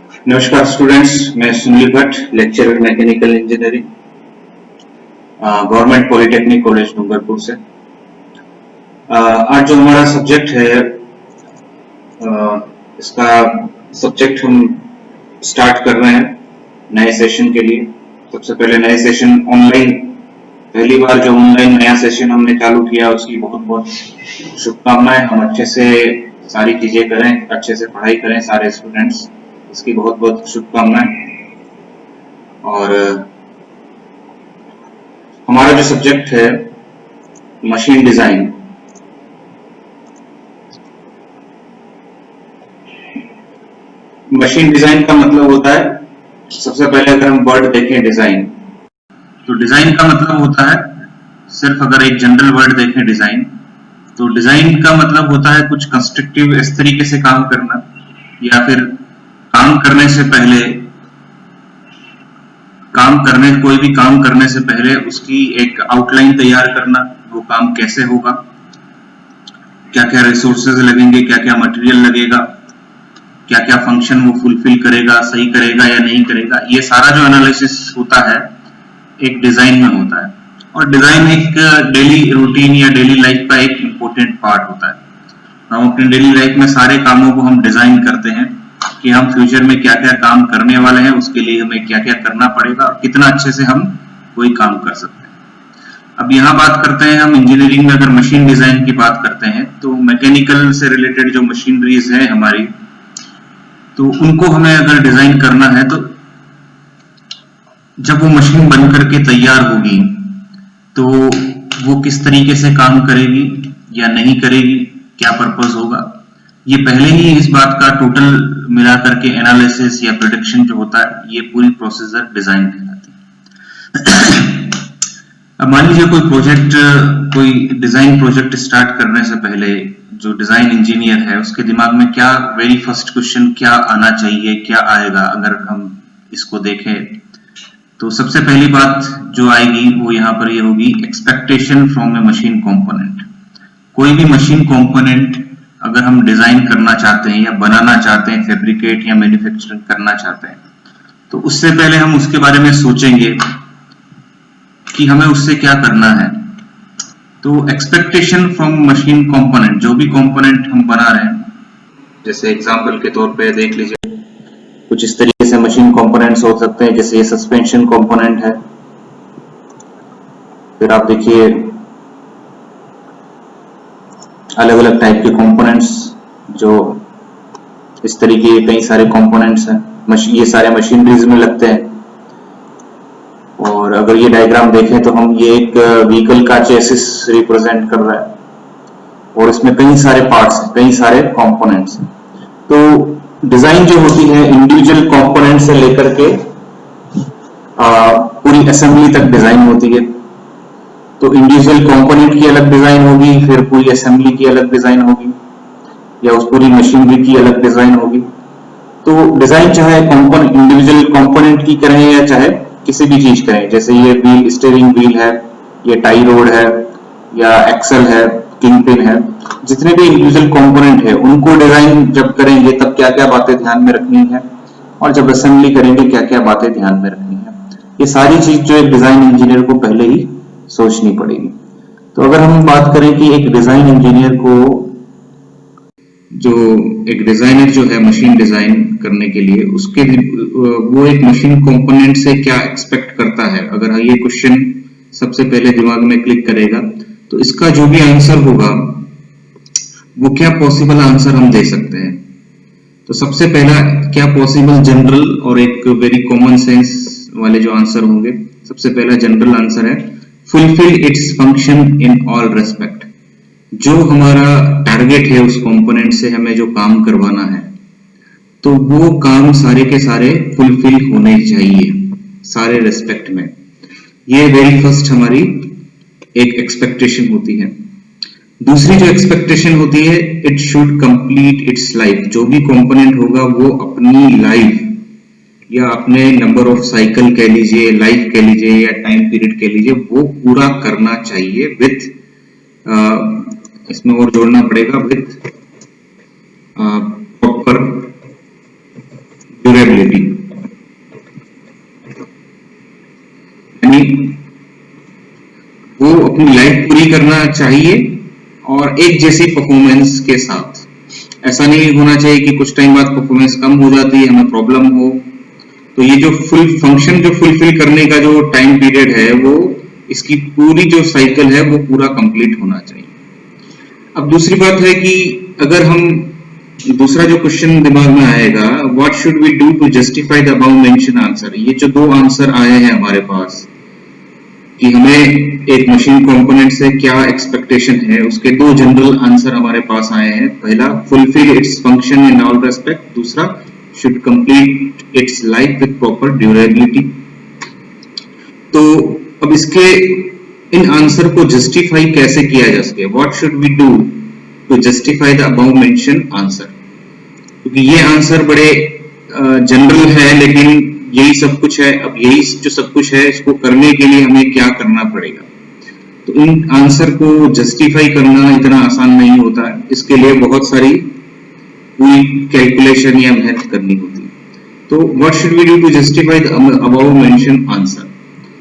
नमस्कार स्टूडेंट्स, मैं Sunil Bhatt, lecturer mechanical engineering, government polytechnic college Dungarpur से। आज जो हमारा सब्जेक्ट है, इसका सब्जेक्ट हम स्टार्ट कर रहे हैं नए सेशन के लिए। सबसे पहले नए सेशन ऑनलाइन, पहली बार जो ऑनलाइन नया सेशन हमने चालू किया उसकी बहुत बहुत शुभकामनाएं। हम अच्छे से सारी चीजें करें, अच्छे से पढ़ाई करें सारे स्टूडेंट्स, इसकी बहुत बहुत शुभकामनाएं। और हमारा जो सब्जेक्ट है मशीन डिजाइन, मशीन डिजाइन का मतलब होता है, सबसे पहले अगर हम वर्ड देखें डिजाइन, तो डिजाइन का मतलब होता है, सिर्फ अगर एक जनरल वर्ड देखें डिजाइन, तो डिजाइन का मतलब होता है कुछ कंस्ट्रक्टिव इस तरीके से काम करना, या फिर काम करने से पहले, कोई भी काम करने से पहले उसकी एक आउटलाइन तैयार करना, वो काम कैसे होगा, क्या क्या रिसोर्सेज लगेंगे, क्या क्या मटेरियल लगेगा, क्या क्या फंक्शन वो फुलफिल करेगा, सही करेगा या नहीं करेगा, ये सारा जो एनालिसिस होता है एक डिजाइन में होता है। और डिजाइन एक डेली रूटीन या डेली लाइफ का एक इम्पोर्टेंट पार्ट होता है। हम अपनी डेली लाइफ में सारे कामों को हम डिजाइन करते हैं कि हम फ्यूचर में क्या क्या काम करने वाले हैं, उसके लिए हमें क्या क्या करना पड़ेगा और कितना अच्छे से हम कोई काम कर सकते हैं। अब यहाँ बात करते हैं हम इंजीनियरिंग में, अगर मशीन डिजाइन की बात करते हैं तो मैकेनिकल से रिलेटेड जो मशीनरीज है हमारी, तो उनको हमें अगर डिजाइन करना है तो जब वो मशीन बन करके तैयार होगी तो वो किस तरीके से काम करेगी या नहीं करेगी, क्या पर्पस होगा, ये पहले ही इस बात का टोटल मिला करके एनालिसिस या प्रेडिक्शन जो होता है, ये पूरी प्रोसीजर डिजाइन कहलाती है। अब मान लीजिए कोई प्रोजेक्ट, कोई डिजाइन प्रोजेक्ट स्टार्ट करने से पहले जो डिजाइन इंजीनियर है उसके दिमाग में क्या वेरी फर्स्ट क्वेश्चन क्या आना चाहिए, क्या आएगा, अगर हम इसको देखें तो सबसे पहली बात जो आएगी वो यहाँ पर ये होगी, expectation from A machine component. कोई भी मशीन कंपोनेंट अगर हम डिजाइन करना चाहते हैं या बनाना चाहते हैं, फैब्रिकेट या मैन्युफैक्चरिंग करना चाहते हैं, तो उससे पहले हम उसके बारे में सोचेंगे कि हमें उससे क्या करना है। तो एक्सपेक्टेशन फ्रॉम मशीन कंपोनेंट, जो भी कंपोनेंट हम बना रहे हैं, जैसे एग्जांपल के तौर पे देख लीजिए, कुछ इस तरीके से मशीन कंपोनेंट्स हो सकते हैं, जैसे ये सस्पेंशन कंपोनेंट है। फिर आप देखिए अलग अलग टाइप के कंपोनेंट्स, जो इस तरीके के कई सारे कंपोनेंट्स हैं, ये सारे मशीनरीज में लगते हैं। और अगर ये डायग्राम देखें तो हम ये एक व्हीकल का चेसिस रिप्रेजेंट कर रहा है और इसमें कई सारे पार्ट्स हैं, कई सारे कंपोनेंट्स हैं। तो डिजाइन जो होती है इंडिविजुअल कंपोनेंट से लेकर के पूरी असेंबली तक डिजाइन होती है। तो इंडिविजुअल कंपोनेंट की अलग डिजाइन होगी, फिर पूरी असेंबली की अलग डिजाइन होगी, या उस पूरी मशीनरी की अलग डिजाइन होगी। तो डिजाइन चाहे इंडिविजुअल कंपोनेंट की करें या चाहे किसी भी चीज करें, जैसे ये व्हील, स्टीयरिंग व्हील है, ये टाई रोड है, या एक्सल है, किंग पिन है, जितने भी इंडिविजुअल कंपोनेंट है उनको डिजाइन जब करेंगे तब क्या क्या बातें ध्यान में रखनी है, और जब असेंबली करेंगे क्या क्या बातें ध्यान में रखनी है। ये सारी चीज जो एक डिजाइन इंजीनियर को पहले ही सोचनी पड़ेगी। तो अगर हम बात करें कि एक डिजाइन इंजीनियर को, जो एक डिजाइनर जो है मशीन डिजाइन करने के लिए, उसके वो एक मशीन कंपोनेंट से क्या एक्सपेक्ट करता है, अगर ये क्वेश्चन सबसे पहले दिमाग में क्लिक करेगा तो इसका जो भी आंसर होगा वो क्या पॉसिबल आंसर हम दे सकते हैं। तो सबसे पहला क्या पॉसिबल जनरल और एक वेरी कॉमन सेंस वाले जो आंसर होंगे, सबसे पहला जनरल आंसर है fulfil its function in all respect. जो हमारा टारगेट है उस कंपोनेंट से हमें जो काम करवाना है, तो वो काम सारे के सारे फुलफिल होने चाहिए सारे रेस्पेक्ट में। ये वेरी फर्स्ट हमारी एक एक्सपेक्टेशन होती है। दूसरी जो एक्सपेक्टेशन होती है, it should complete its life. जो भी कंपोनेंट होगा वो अपनी लाइफ या अपने नंबर ऑफ साइकिल कह लीजिए, लाइफ कह लीजिए, या टाइम पीरियड कह लीजिए, वो पूरा करना चाहिए विथ, इसमें और जोड़ना पड़ेगा, विथ प्रॉपर ड्यूरेबिलिटी। ड्यूरेबिलिटी, यानी वो अपनी लाइफ पूरी करना चाहिए और एक जैसी परफॉर्मेंस के साथ। ऐसा नहीं होना चाहिए कि कुछ टाइम बाद परफॉर्मेंस कम हो जाती है, हमें प्रॉब्लम हो। तो ये जो फुल फंक्शन जो फुलफिल करने का जो टाइम पीरियड है, वो इसकी पूरी जो साइकिल है वो पूरा कंप्लीट होना चाहिए। अब दूसरी बात है कि अगर हम दूसरा जो क्वेश्चन दिमाग में आएगा, what should we do to justify the above mentioned answer. ये जो दो आंसर आए हैं हमारे पास कि हमें एक मशीन कंपोनेंट से क्या एक्सपेक्टेशन है, उसके दो जनरल आंसर हमारे पास आए हैं। पहला, fulfil its function in all respect. दूसरा, should complete its life with proper durability. तो अब इसके इन आंसर को जस्टिफाई कैसे किया जा सके, what should we do to justify the above mentioned answer. क्योंकि ये आंसर बड़े जनरल है, लेकिन यही सब कुछ है। अब यही जो सब कुछ है, इसको करने के लिए हमें क्या करना पड़ेगा। तो इन आंसर को जस्टिफाई करना इतना आसान नहीं होता है, इसके लिए बहुत सारी पूरी कैलकुलेशन या मेहनत करनी होती है। तो what should we do to justify the above mentioned answer.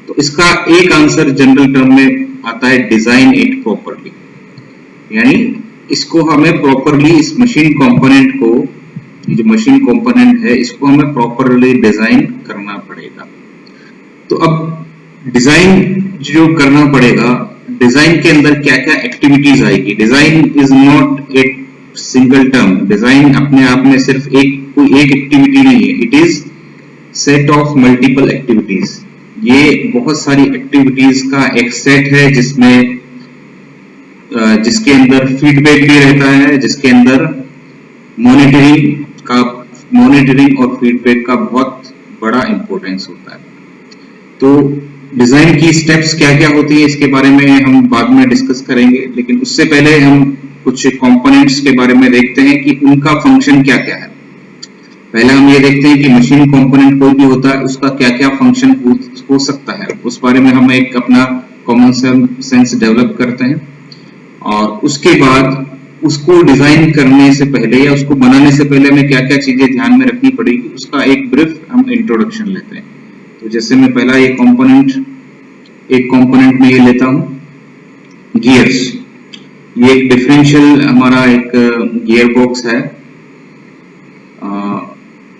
तो इसका एक आंसर जनरल टर्म में आता है, डिजाइन इट प्रॉपरली। यानी इसको हमें प्रॉपरली, इस मशीन कंपोनेंट को, जो मशीन कंपोनेंट है, इसको हमें प्रॉपरली डिजाइन करना पड़ेगा। तो अब डिजाइन जो करना पड़ेगा, डिजाइन के अंदर क्या क्या एक्टिविटीज आएगी। Design is not a single term. Design अपने आप में सिर्फ कोई एक एक्टिविटी नहीं है, it is set of multiple activities. ये बहुत सारी एक्टिविटीज का एक सेट है, जिसके अंदर फीडबैक भी रहता है, जिसके अंदर मॉनिटरिंग और फीडबैक का बहुत बड़ा इंपॉर्टेंस होता है। तो डिजाइन की स्टेप्स क्या क्या होती है, इसके बारे में हम बाद में डिस्कस करेंगे, लेकिन उससे पहले हम कुछ कंपोनेंट्स के बारे में देखते हैं कि उनका फंक्शन क्या क्या है। पहले हम ये देखते हैं कि मशीन कंपोनेंट कोई भी होता है, उसका क्या क्या फंक्शन हो सकता है, उस बारे में हम एक अपना कॉमन सेंस डेवलप करते हैं। और उसके बाद उसको डिजाइन करने से पहले या उसको बनाने से पहले हमें क्या क्या चीजें ध्यान में रखनी पड़ेगी, उसका एक ब्रीफ हम इंट्रोडक्शन लेते हैं। तो जैसे मैं पहला एक कंपोनेंट में ये लेता हूं, गियर्स। ये एक डिफरेंशियल हमारा एक गियर बॉक्स है,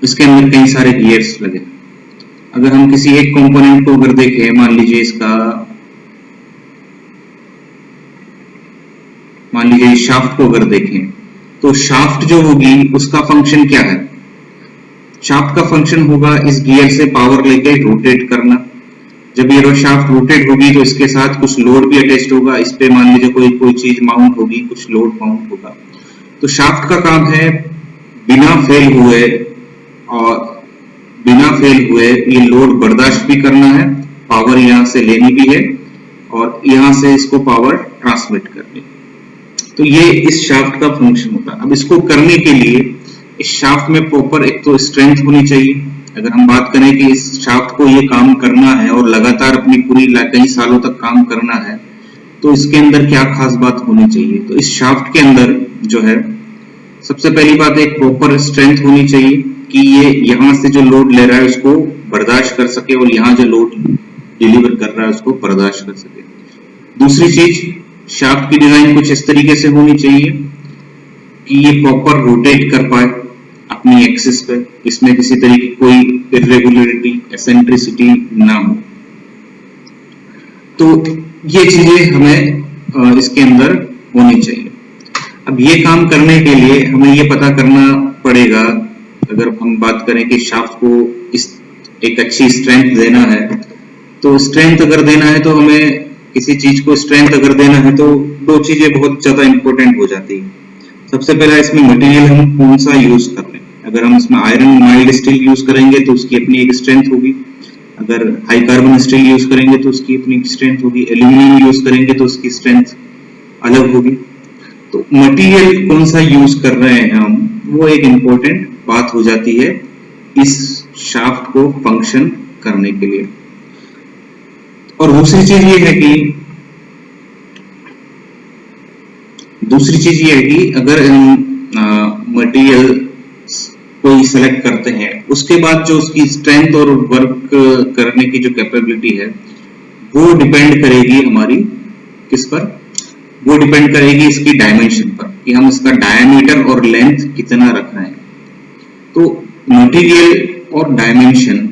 इसके अंदर कई सारे गियर्स लगे। अगर हम किसी एक कंपोनेंट को अगर देखें, मान लीजिए शाफ्ट को अगर देखें, तो शाफ्ट जो होगी उसका फंक्शन क्या है। शाफ्ट का फंक्शन होगा इस गियर से पावर लेके रोटेट करना। जब ये शाफ्ट रोटेट होगी तो इसके साथ कुछ लोड भी अटैच्ड होगा, इस पे मान लीजिए कोई चीज माउंट होगी, कुछ लोड माउंट होगा। तो शाफ्ट का काम है बिना फेल हुए ये लोड बर्दाश्त भी करना है, पावर यहां से लेनी भी है और यहां से इसको पावर ट्रांसमिट करनी। तो ये इस शाफ्ट का फंक्शन होता है। अब इसको करने के लिए इस शाफ्ट में प्रॉपर एक तो स्ट्रेंथ होनी चाहिए। अगर हम बात करें कि इस शाफ्ट को ये काम करना है और लगातार अपनी पूरी कई सालों तक काम करना है, तो इसके अंदर क्या खास बात होनी चाहिए। तो इस शाफ्ट के अंदर जो है, सबसे पहली बात एक प्रॉपर स्ट्रेंथ होनी चाहिए कि ये यहां से जो लोड ले रहा है उसको बर्दाश्त कर सके और यहां जो लोड डिलीवर कर रहा है उसको बर्दाश्त कर सके। दूसरी चीज, शाफ्ट की डिजाइन कुछ इस तरीके से होनी चाहिए कि ये प्रॉपर रोटेट कर पाए अपनी एक्सिस पे, इसमें किसी तरीके की कोई इर्रेगुलरिटी, एसेंट्रिसिटी ना हो। तो ये चीजें हमें इसके अंदर होनी चाहिए। अब ये काम करने के लिए हमें ये पता करना पड़ेगा, अगर हम बात करें कि शाफ्ट को एक अच्छी स्ट्रेंथ देना है, तो स्ट्रेंथ अगर देना है तो हमें किसी चीज को स्ट्रेंथ अगर देना है तो दो चीजें बहुत ज्यादा इंपॉर्टेंट हो जाती है। सबसे पहला, इसमें मटेरियल हम कौन सा यूज कर रहे हैं। अगर हम इसमें आयरन माइल्ड स्टील यूज करेंगे तो उसकी अपनी एक स्ट्रेंथ होगी। अगर हाई कार्बन स्टील यूज करेंगे तो उसकी अपनी स्ट्रेंथ होगी। एल्यूमिनियम यूज करेंगे तो उसकी स्ट्रेंथ अलग होगी। तो मटेरियल कौन सा यूज कर रहे हैं हम, वो एक इंपॉर्टेंट बात हो जाती है इस शाफ्ट को फंक्शन करने के लिए। और दूसरी चीज ये है कि अगर हम मटेरियल कोई सेलेक्ट करते हैं, उसके बाद जो उसकी स्ट्रेंथ और वर्क करने की जो कैपेबिलिटी है वो डिपेंड करेगी हमारी किस पर, वो डिपेंड करेगी इसकी डायमेंशन पर कि हम इसका डायमीटर और लेंथ कितना रख रहे हैं। तो मटेरियल और डायमेंशन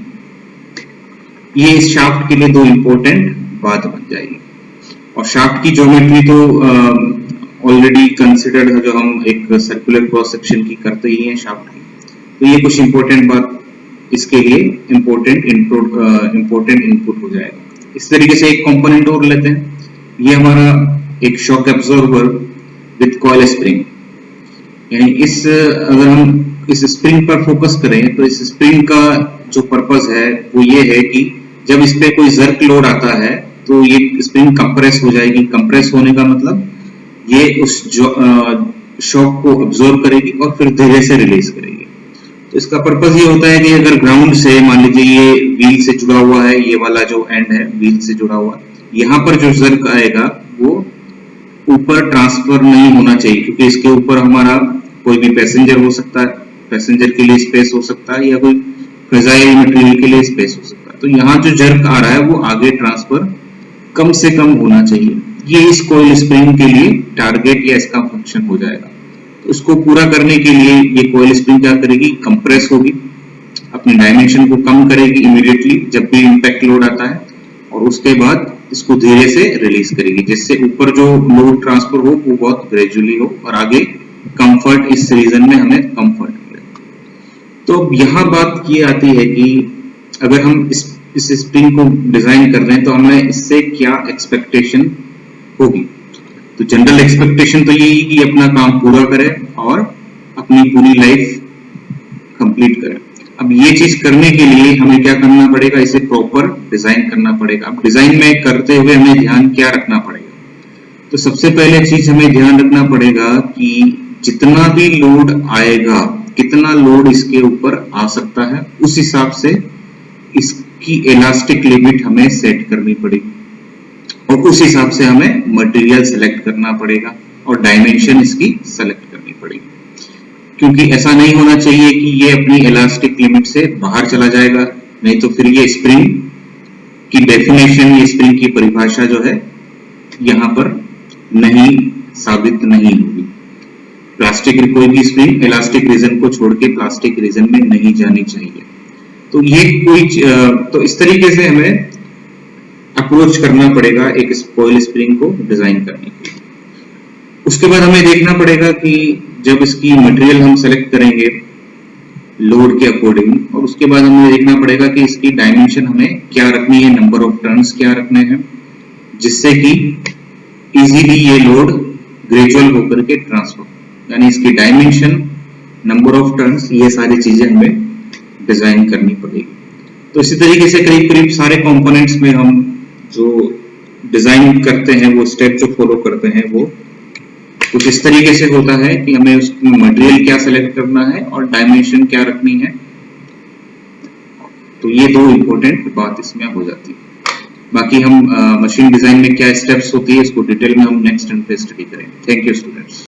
ये इस शाफ्ट के लिए दो इंपॉर्टेंट बात बन जाएगी। और शाफ्ट की ज्योमेट्री तो ऑलरेडी कंसिडर्ड है, जो हम एक सर्कुलर क्रॉस सेक्शन की करते ही हैं शाफ्ट की। तो ये कुछ इंपॉर्टेंट बात इसके लिए इंपॉर्टेंट इनपुट हो जाएगा। इस तरीके से एक कंपोनेंट और लेते हैं, ये हमारा एक shock absorber with coil spring. यानी अगर हम इस स्प्रिंग पर फोकस करें तो इस स्प्रिंग का जो पर्पस है वो ये है कि जब इस पे कोई जर्क लोड आता है तो ये स्प्रिंग कंप्रेस हो जाएगी। कंप्रेस होने का मतलब ये उस शॉक को अब्जॉर्ब करेगी और फिर धीरे से रिलीज करेगी। तो इसका पर्पस ये होता है कि अगर ग्राउंड से मान लीजिए ये व्हील से जुड़ा हुआ है, ये वाला जो एंड है व्हील से जुड़ा हुआ, यहाँ पर जो जर्क आएगा वो ऊपर ट्रांसफर नहीं होना चाहिए, क्योंकि इसके ऊपर हमारा कोई भी पैसेंजर हो सकता है, पैसेंजर के लिए स्पेस हो सकता है, या कोई फ्रेजाइल मटेरियल के लिए स्पेस हो सकता है। तो यहाँ जो जर्क आ रहा है वो आगे ट्रांसफर कम से कम होना चाहिए। ये इस कॉइल स्प्रिंग के लिए टारगेट या इसका फंक्शन हो जाएगा। तो इसको पूरा करने के लिए ये कॉइल स्प्रिंग क्या करेगी, कंप्रेस होगी, अपनी डायमेंशन को कम करेगी इमीडिएटली जब भी इंपैक्ट लोड आता है, और उसके बाद इसको धीरे से रिलीज करेगी, जिससे ऊपर जो लोड ट्रांसफर हो वो बहुत ग्रेजुअली हो और आगे कंफर्ट, इस रीजन में हमें कंफर्ट मिले। तो यहाँ बात ये आती है कि अगर हम इस स्प्रिंग को डिजाइन कर रहे हैं तो हमें इससे क्या एक्सपेक्टेशन होगी। तो जनरल एक्सपेक्टेशन तो यही कि अपना काम पूरा करे और अपनी पूरी लाइफ कंप्लीट करे। अब ये चीज करने के लिए हमें क्या करना पड़ेगा, इसे प्रॉपर डिजाइन करना पड़ेगा। अब डिजाइन में करते हुए हमें ध्यान क्या रखना पड़ेगा, तो सबसे पहले चीज हमें ध्यान रखना पड़ेगा कि जितना भी लोड आएगा, कितना लोड इसके ऊपर आ सकता है, उस हिसाब से इसकी इलास्टिक लिमिट हमें सेट करनी पड़ेगी और उस हिसाब से हमें मटेरियल सेलेक्ट करना पड़ेगा और डायमेंशन इसकी सेलेक्ट करनी पड़ेगी। क्योंकि ऐसा नहीं होना चाहिए कि ये अपनी इलास्टिक लिमिट से बाहर चला जाएगा, नहीं तो फिर ये स्प्रिंग की डेफिनेशन, ये स्प्रिंग की परिभाषा जो है यहाँ पर नहीं साबित नहीं होगी। प्लास्टिक कोई भी स्प्रिंग इलास्टिक रीजन को छोड़ के प्लास्टिक रीजन में नहीं जानी चाहिए। तो ये तो इस तरीके से हमें अप्रोच करना पड़ेगा एक कॉइल स्प्रिंग को डिजाइन करने के लिए। उसके बाद हमें देखना पड़ेगा कि जब इसकी मटेरियल हम सेलेक्ट करेंगे लोड के अकॉर्डिंग, और उसके बाद हमें देखना पड़ेगा कि इसकी डायमेंशन हमें क्या रखनी है, नंबर ऑफ टर्न्स क्या रखने हैं, जिससे कि इजीली ये लोड ग्रेजुअल होकर के ट्रांसफर, यानी इसकी डायमेंशन, नंबर ऑफ टर्न्स, ये सारी चीजें हमें डिजाइन करनी पड़ेगी। तो इसी तरीके से करीब करीब सारे कंपोनेंट्स में हम जो डिजाइन करते हैं, वो स्टेप जो फॉलो करते हैं वो कुछ इस तरीके से होता है कि हमें उसमें मटेरियल क्या सेलेक्ट करना है और डायमेंशन क्या रखनी है। तो ये दो इंपॉर्टेंट बात इसमें हो जाती है। बाकी हम मशीन डिजाइन में क्या स्टेप्स होती है इसको डिटेल में हम नेक्स्ट पे स्टडी करेंगे। Thank you students.